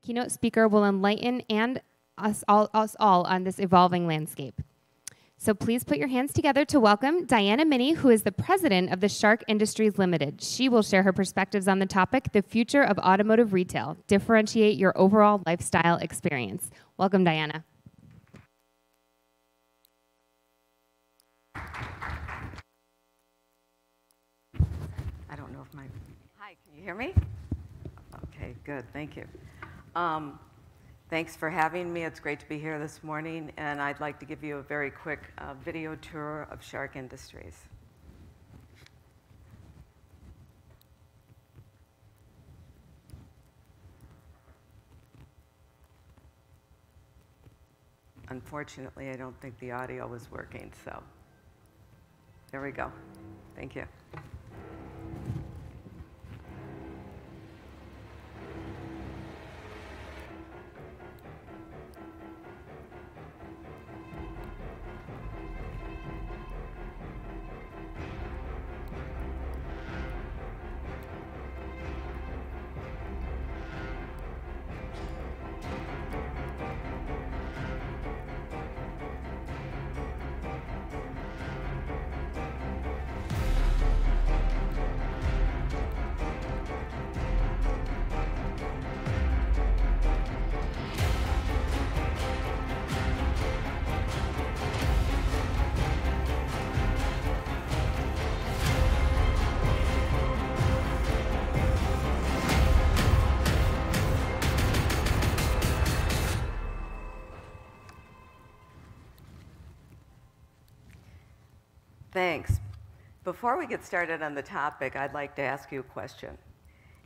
keynote speaker will enlighten us all on this evolving landscape. So please put your hands together to welcome Diana Minnie, who is the president of the Shark Industries Limited. She will share her perspectives on the topic, the future of automotive retail. Differentiate your overall lifestyle experience. Welcome, Diana. I don't know if my... Hi, can you hear me? Okay, good, thank you. Thanks for having me. It's great to be here this morning, and I'd like to give you a very quick video tour of Shark Industries. Unfortunately, I don't think the audio was working, so there we go. Thank you. Thanks. Before we get started on the topic, I'd like to ask you a question.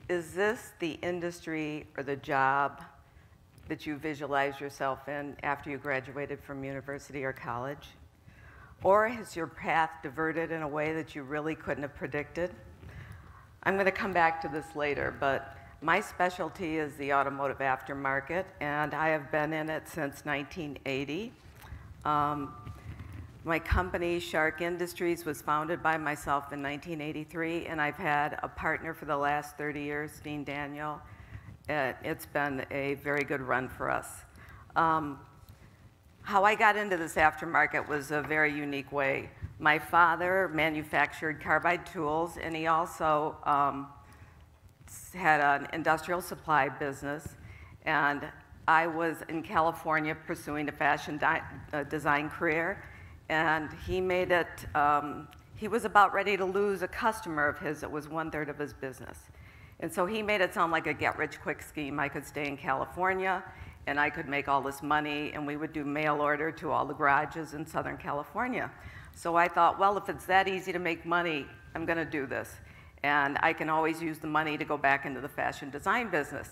Is this the industry or the job that you visualize yourself in after you graduated from university or college? Or has your path diverted in a way that you really couldn't have predicted? I'm going to come back to this later, but my specialty is the automotive aftermarket, and I have been in it since 1980. My company, Shark Industries, was founded by myself in 1983, and I've had a partner for the last 30 years, Dean Daniel. It's been a very good run for us. How I got into this aftermarket was a very unique way. My father manufactured carbide tools, and he also had an industrial supply business, and I was in California pursuing a fashion design career. And he made it, he was about ready to lose a customer of his that was 1/3 of his business. And so he made it sound like a get-rich-quick scheme. I could stay in California, and I could make all this money, and we would do mail order to all the garages in Southern California. So I thought, well, if it's that easy to make money, I'm going to do this. And I can always use the money to go back into the fashion design business.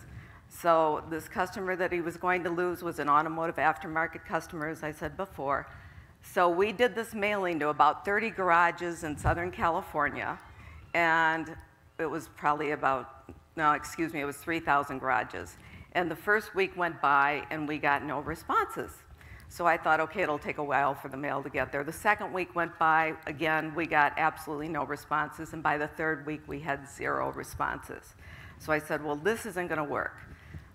So this customer that he was going to lose was an automotive aftermarket customer, as I said before. So we did this mailing to about 30 garages in Southern California, and it was probably about, no, excuse me, it was 3,000 garages. And the first week went by, and we got no responses. So I thought, okay, it'll take a while for the mail to get there. The second week went by, again, we got absolutely no responses, and by the third week, we had 0 responses. So I said, well, this isn't going to work.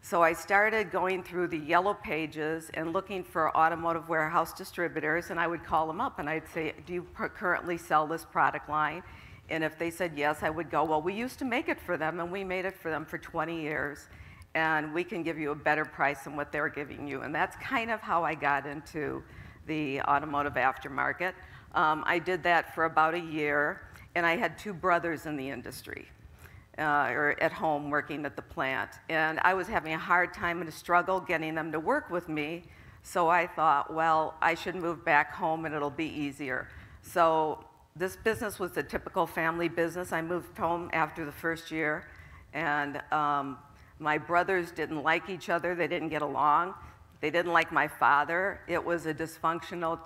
So I started going through the yellow pages and looking for automotive warehouse distributors, and I would call them up and I'd say, do you currently sell this product line? And if they said yes, I would go, well, we used to make it for them, and we made it for them for 20 years, and we can give you a better price than what they're giving you. And that's kind of how I got into the automotive aftermarket. I did that for about a year, and I had 2 brothers in the industry. Or at home working at the plant. And I was having a hard time and a struggle getting them to work with me. So I thought, well, I should move back home and it'll be easier. So this business was a typical family business. I moved home after the first year, and my brothers didn't like each other. They didn't get along. They didn't like my father. It was a dysfunctional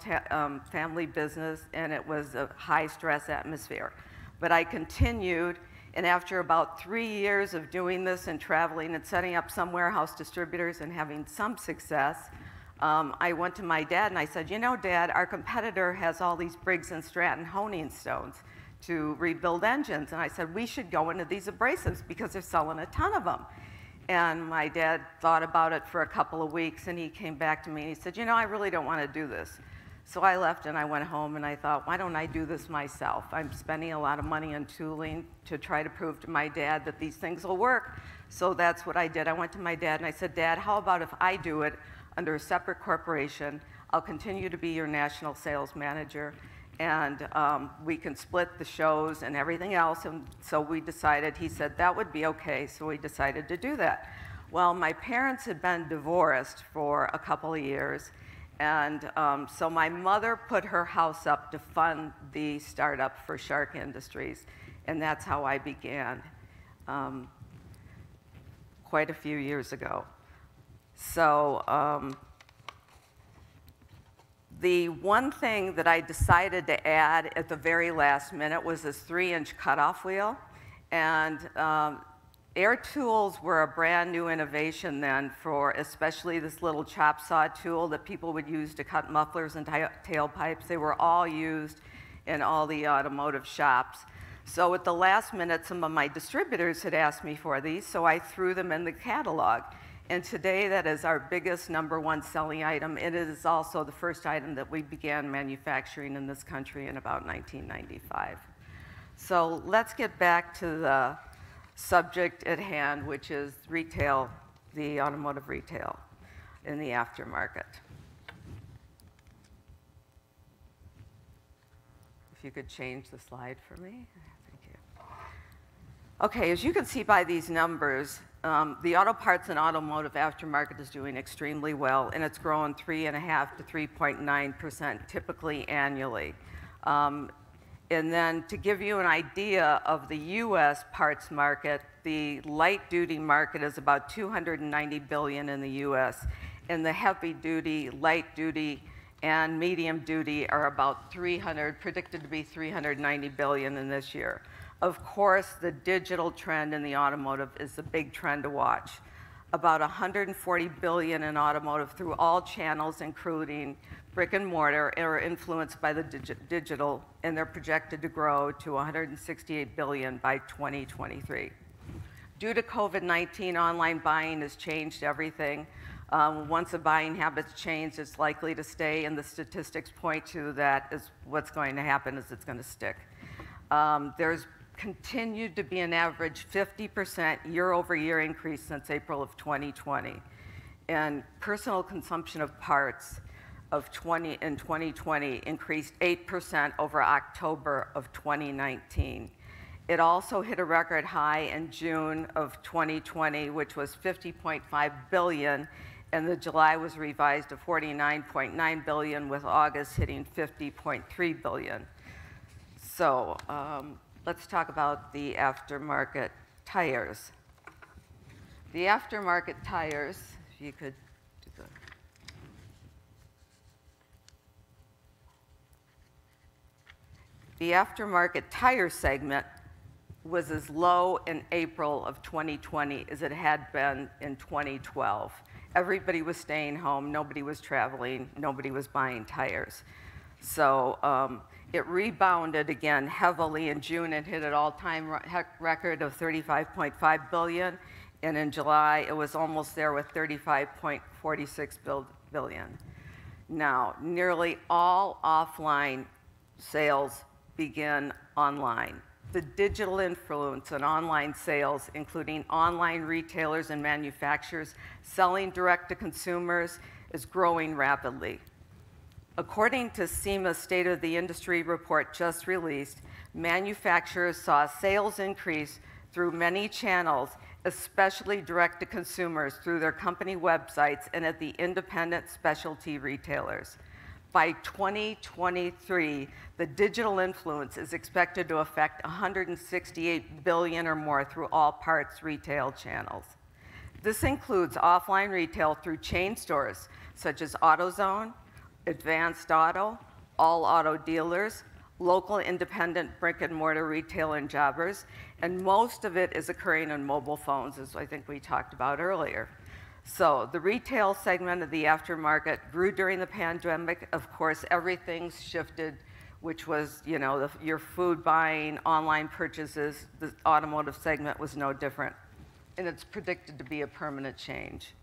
family business, and it was a high-stress atmosphere. But I continued. And after about 3 years of doing this and traveling and setting up some warehouse distributors and having some success, I went to my dad and I said, you know, Dad, our competitor has all these Briggs & Stratton honing stones to rebuild engines. And I said, we should go into these abrasives because they're selling a ton of them. And my dad thought about it for a couple of weeks, and he came back to me and he said, you know, I really don't want to do this. So I left and I went home and I thought, why don't I do this myself? I'm spending a lot of money on tooling to try to prove to my dad that these things will work. So that's what I did. I went to my dad and I said, Dad, how about if I do it under a separate corporation? I'll continue to be your national sales manager, and we can split the shows and everything else. And so we decided, he said that would be okay, so we decided to do that. Well, my parents had been divorced for a couple of years, and so my mother put her house up to fund the startup for Shark Industries, and that's how I began quite a few years ago. So the one thing that I decided to add at the very last minute was this 3-inch cutoff wheel. And air tools were a brand new innovation then for especially this little chop saw tool that people would use to cut mufflers and tailpipes. They were all used in all the automotive shops. So at the last minute, some of my distributors had asked me for these, so I threw them in the catalog. And today, that is our biggest #1 selling item. It is also the first item that we began manufacturing in this country in about 1995. So let's get back to the subject at hand, which is retail, the automotive retail in the aftermarket. If you could change the slide for me. Thank you. Okay, as you can see by these numbers, the auto parts and automotive aftermarket is doing extremely well, and it's growing 3.5% to 3.9% typically annually. And then to give you an idea of the US parts market, the light duty market is about $290 billion in the US, and the heavy duty, light duty, and medium duty are about predicted to be $390 billion in this year. Of course, the digital trend in the automotive is the big trend to watch. About $140 billion in automotive through all channels, including brick and mortar, are influenced by the digital, and they're projected to grow to $168 billion by 2023. Due to COVID-19, online buying has changed everything. Once the buying habits change, it's likely to stay, and the statistics point to that is what's going to happen is it's going to stick. There's continued to be an average 50% year-over-year increase since April of 2020. And personal consumption of parts in 2020 increased 8% over October of 2019. It also hit a record high in June of 2020, which was $50.5 billion, and the July was revised to $49.9 billion, with August hitting $50.3 billion. So let's talk about the aftermarket tires. The aftermarket tires, if you could do the aftermarket tire segment was as low in April of 2020 as it had been in 2012. Everybody was staying home, nobody was traveling, nobody was buying tires. So it rebounded again heavily in June and hit an all-time record of $35.5 billion, and in July it was almost there with $35.46 billion. Now, nearly all offline sales begin online. The digital influence on online sales, including online retailers and manufacturers selling direct to consumers, is growing rapidly. According to SEMA's State of the Industry report just released, manufacturers saw sales increase through many channels, especially direct to consumers through their company websites and at the independent specialty retailers. By 2023, the digital influence is expected to affect $168 billion or more through all parts retail channels. This includes offline retail through chain stores such as AutoZone, Advanced Auto, all auto dealers, local independent brick and mortar retail and jobbers, and most of it is occurring on mobile phones, as I think we talked about earlier. So the retail segment of the aftermarket grew during the pandemic. Of course, everything's shifted, which was, you know, your food buying, online purchases. The automotive segment was no different. and it's predicted to be a permanent change.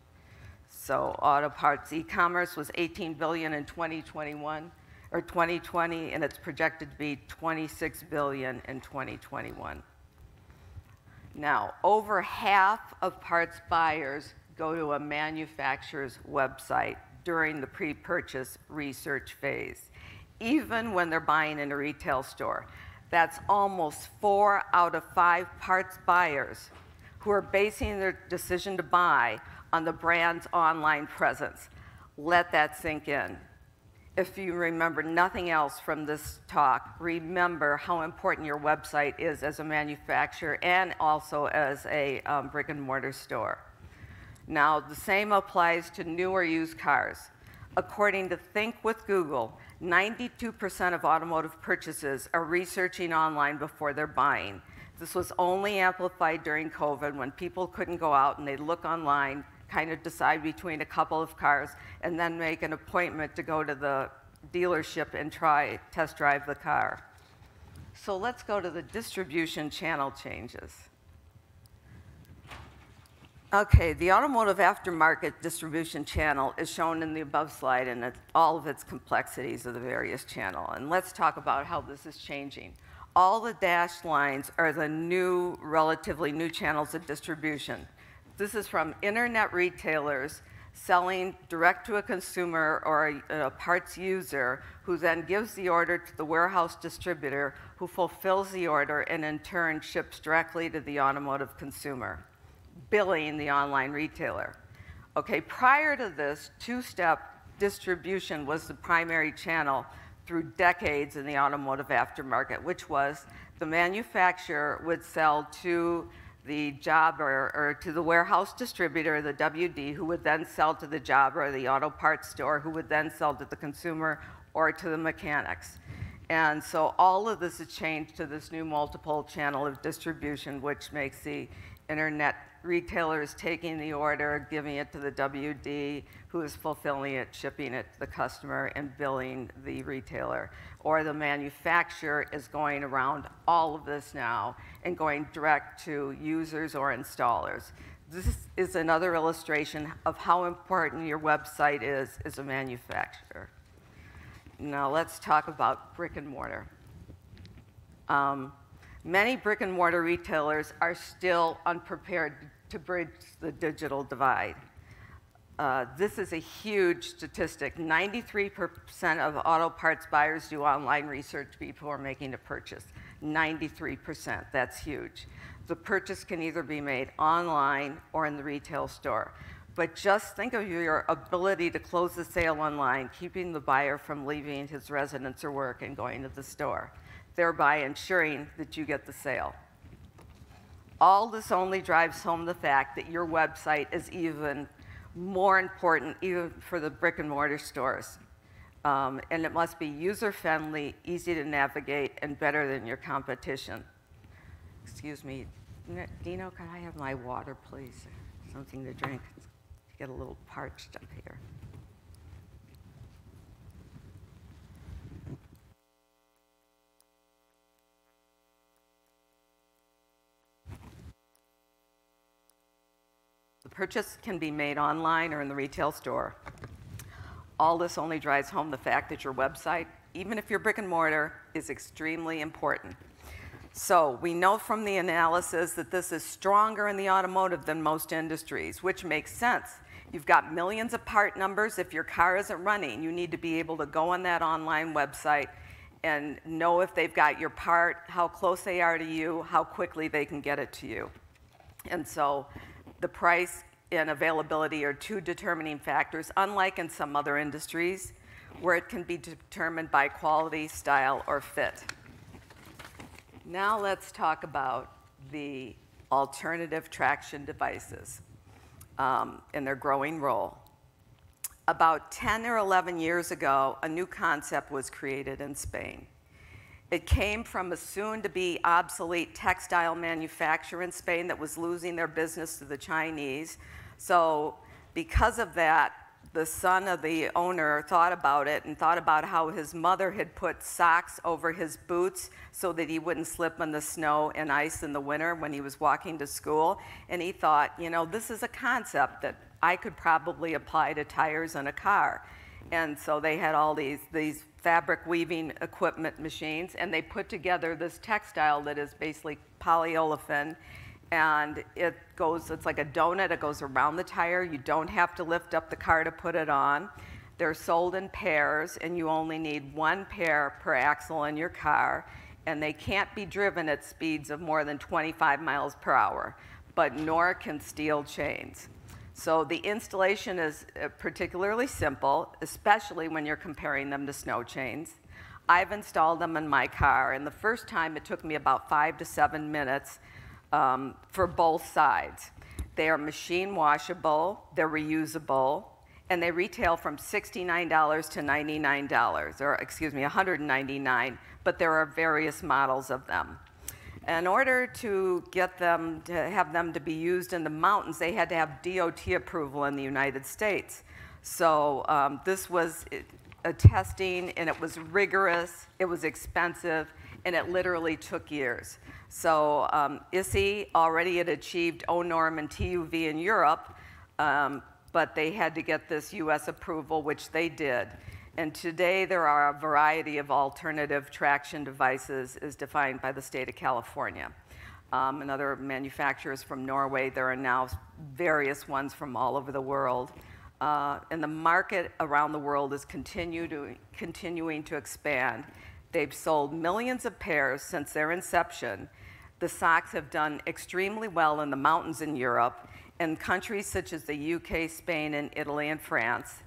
So auto parts e-commerce was $18 billion in 2021 or 2020, and it's projected to be $26 billion in 2021. Now, over half of parts buyers go to a manufacturer's website during the pre-purchase research phase, even when they're buying in a retail store. That's almost 4 out of 5 parts buyers who are basing their decision to buy on the brand's online presence. Let that sink in. If you remember nothing else from this talk, remember how important your website is as a manufacturer and also as a brick and mortar store. Now, the same applies to new or used cars. According to Think with Google, 92% of automotive purchases are researching online before they're buying. This was only amplified during COVID when people couldn't go out and they'd look online, kind of decide between a couple of cars, and then make an appointment to go to the dealership and test drive the car. So let's go to the distribution channel changes. Okay, the automotive aftermarket distribution channel is shown in the above slide and all of its complexities of the various channel. And let's talk about how this is changing. All the dashed lines are the new, relatively new channels of distribution. This is from internet retailers selling direct to a consumer or a parts user who then gives the order to the warehouse distributor who fulfills the order and in turn ships directly to the automotive consumer, billing the online retailer. Okay, prior to this, two-step distribution was the primary channel through decades in the automotive aftermarket, which was the manufacturer would sell to the jobber or to the warehouse distributor, the WD, who would then sell to the jobber or the auto parts store, who would then sell to the consumer or to the mechanics. And so all of this has changed to this new multiple channel of distribution, which makes the internet retailers taking the order, giving it to the WD, who is fulfilling it, shipping it to the customer, and billing the retailer. Or the manufacturer is going around all of this now and going direct to users or installers. This is another illustration of how important your website is as a manufacturer. Now let's talk about brick and mortar. Many brick and mortar retailers are still unprepared to bridge the digital divide. This is a huge statistic. 93% of auto parts buyers do online research before making a purchase. 93%, that's huge. The purchase can either be made online or in the retail store. But just think of your ability to close the sale online, keeping the buyer from leaving his residence or work and going to the store, thereby ensuring that you get the sale. All this only drives home the fact that your website is even more important even for the brick and mortar stores. And it must be user-friendly, easy to navigate, and better than your competition. Excuse me, Dino, can I have my water, please? Something to drink. Get a little parched up here. The purchase can be made online or in the retail store. All this only drives home the fact that your website, even if you're brick and mortar, is extremely important. So we know from the analysis that this is stronger in the automotive than most industries, which makes sense. You've got millions of part numbers. If your car isn't running, you need to be able to go on that online website and know if they've got your part, how close they are to you, how quickly they can get it to you. And so the price and availability are two determining factors, unlike in some other industries where it can be determined by quality, style, or fit. Now let's talk about the alternative traction devices and their growing role. About 10 or 11 years ago, a new concept was created in Spain. It came from a soon-to-be obsolete textile manufacturer in Spain that was losing their business to the Chinese. So because of that, the son of the owner thought about it and thought about how his mother had put socks over his boots so that he wouldn't slip in the snow and ice in the winter when he was walking to school. And he thought, you know, this is a concept that I could probably apply to tires in a car. And so they had all these fabric weaving equipment machines, and they put together this textile that is basically polyolefin. And it's like a donut, it goes around the tire. You don't have to lift up the car to put it on. They're sold in pairs, and you only need one pair per axle in your car. And they can't be driven at speeds of more than 25 miles per hour, but nor can steel chains. So the installation is particularly simple, especially when you're comparing them to snow chains. I've installed them in my car, and the first time it took me about 5 to 7 minutes for both sides. They are machine washable, they're reusable, and they retail from $69 to $99, or excuse me, $199, but there are various models of them. In order to get them, to have them to be used in the mountains, they had to have DOT approval in the United States. So this was a testing, and it was rigorous, it was expensive, and it literally took years. So ISI already had achieved O-norm and TUV in Europe, but they had to get this US approval, which they did. And today there are a variety of alternative traction devices as defined by the state of California. And other manufacturers from Norway, there are now various ones from all over the world. And the market around the world is continuing to expand. They've sold millions of pairs since their inception. The socks have done extremely well in the mountains in Europe, in countries such as the UK, Spain, and Italy, and France.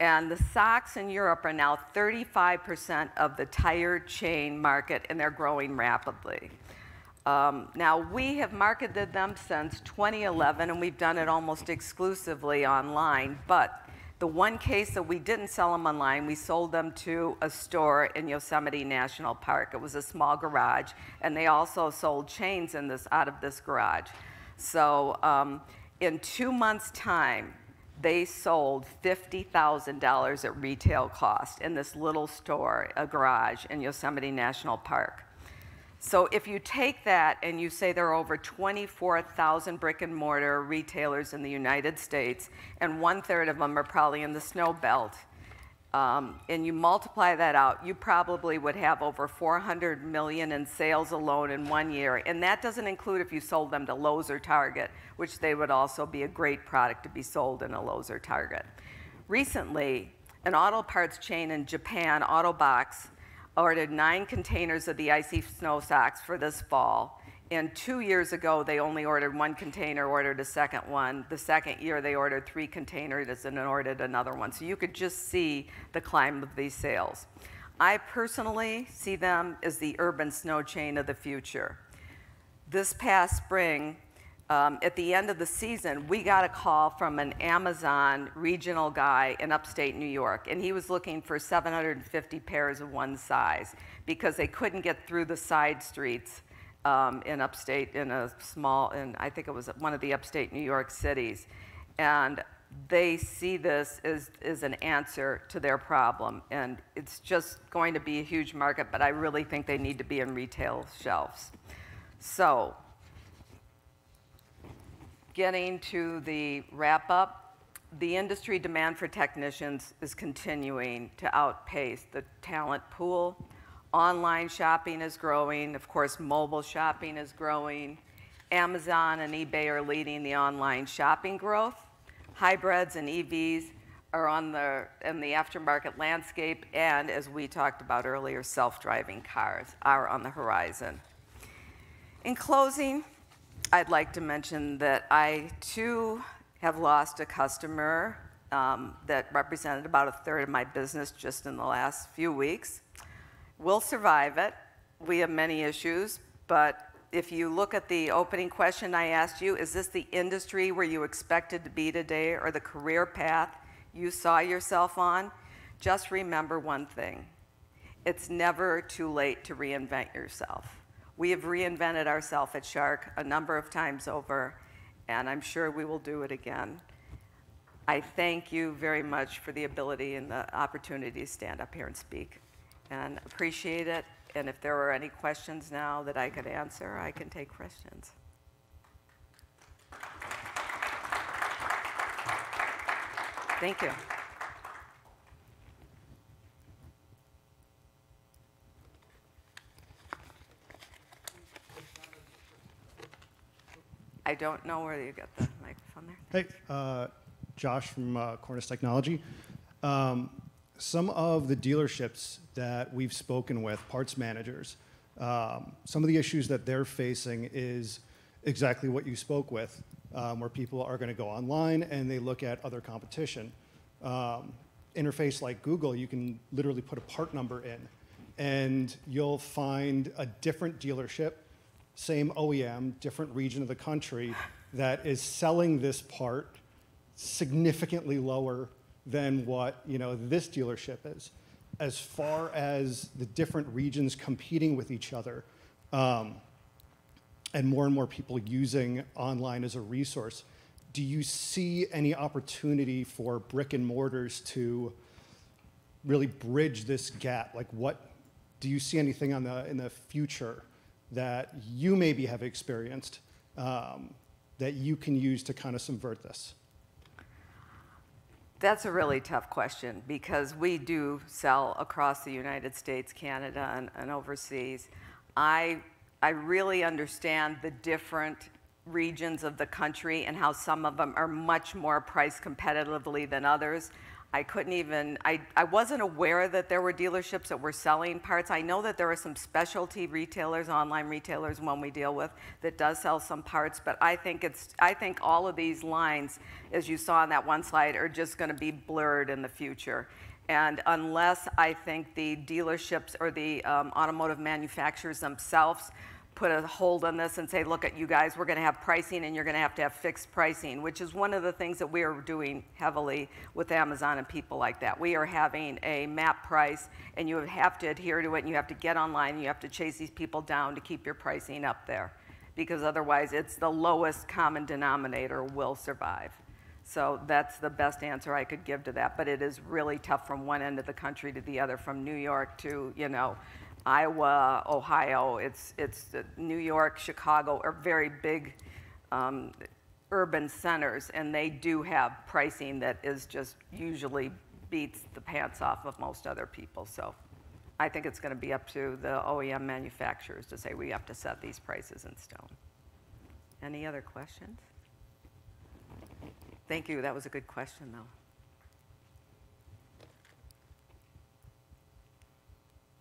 And the socks in Europe are now 35% of the tire chain market, and they're growing rapidly. Now, we have marketed them since 2011, and we've done it almost exclusively online. But the one case that we didn't sell them online, we sold them to a store in Yosemite National Park. It was a small garage, and they also sold chains out of this garage. So in 2 months' time, they sold $50,000 at retail cost in this little store, a garage in Yosemite National Park. So if you take that and you say there are over 24,000 brick and mortar retailers in the United States, and 1/3 of them are probably in the snow belt, and you multiply that out, you probably would have over 400 million in sales alone in 1 year. And that doesn't include if you sold them to Lowe's or Target, which they would also be a great product to be sold in a Lowe's or Target. Recently, an auto parts chain in Japan, Autobox, ordered 9 containers of the icy snow socks for this fall. And 2 years ago, they only ordered 1 container, ordered a second one. The second year, they ordered 3 containers and ordered another one. So you could just see the climb of these sales. I personally see them as the urban snow chain of the future. This past spring, at the end of the season, we got a call from an Amazon regional guy in upstate New York, and he was looking for 750 pairs of one size because they couldn't get through the side streets in upstate, I think it was one of the upstate New York cities. And they see this as an answer to their problem. And it's just going to be a huge market, but I really think they need to be in retail shelves. So, getting to the wrap up, the industry demand for technicians is continuing to outpace the talent pool. Online shopping is growing. Of course, mobile shopping is growing. Amazon and eBay are leading the online shopping growth. Hybrids and EVs are in the aftermarket landscape, and as we talked about earlier, self-driving cars are on the horizon. In closing, I'd like to mention that I, too, have lost a customer that represented about 1/3 of my business just in the last few weeks. We'll survive it. We have many issues, but if you look at the opening question I asked you, is this the industry where you expected to be today or the career path you saw yourself on? Just remember one thing. It's never too late to reinvent yourself. We have reinvented ourselves at Shark a number of times over, and I'm sure we will do it again. I thank you very much for the ability and the opportunity to stand up here and speak, and appreciate it. And if there are any questions now that I could answer, I can take questions. Thank you. I don't know where you got the microphone there. Hey, Josh from Cornice Technology. Some of the dealerships that we've spoken with, parts managers, some of the issues that they're facing is exactly what you spoke with, where people are going to go online and they look at other competition. Interface like Google, you can literally put a part number in, and you'll find a different dealership, same OEM, different region of the country, that is selling this part significantly lower than what this dealership is. As far as the different regions competing with each other, and more people using online as a resource, do you see any opportunity for brick and mortars to really bridge this gap? Like, what do you see anything in the future that you maybe have experienced that you can use to kind of subvert this? That's a really tough question, because we do sell across the United States, Canada, and overseas. I really understand the different regions of the country and how some of them are much more priced competitively than others. I wasn't aware that there were dealerships that were selling parts. I know that there are some specialty retailers, online retailers, one we deal with, that does sell some parts, but I think all of these lines, as you saw on that one slide, are just going to be blurred in the future. And unless I think the dealerships or the automotive manufacturers themselves put a hold on this and say, look at you guys, we're going to have pricing and you're going to have fixed pricing, which is one of the things that we are doing heavily with Amazon and people like that. We are having a MAP price, and you have to adhere to it, and you have to get online, and you have to chase these people down to keep your pricing up there, because otherwise it's the lowest common denominator will survive. So that's the best answer I could give to that, but it is really tough from one end of the country to the other, from New York to, Iowa, Ohio. It's New York, Chicago are very big urban centers, and they do have pricing that is just usually beats the pants off of most other people. So I think it's going to be up to the OEM manufacturers to say we have to set these prices in stone. Any other questions? Thank you. That was a good question, though.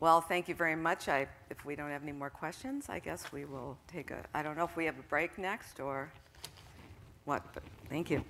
Well, thank you very much. If we don't have any more questions, I guess we will take I don't know if we have a break next or what, but thank you.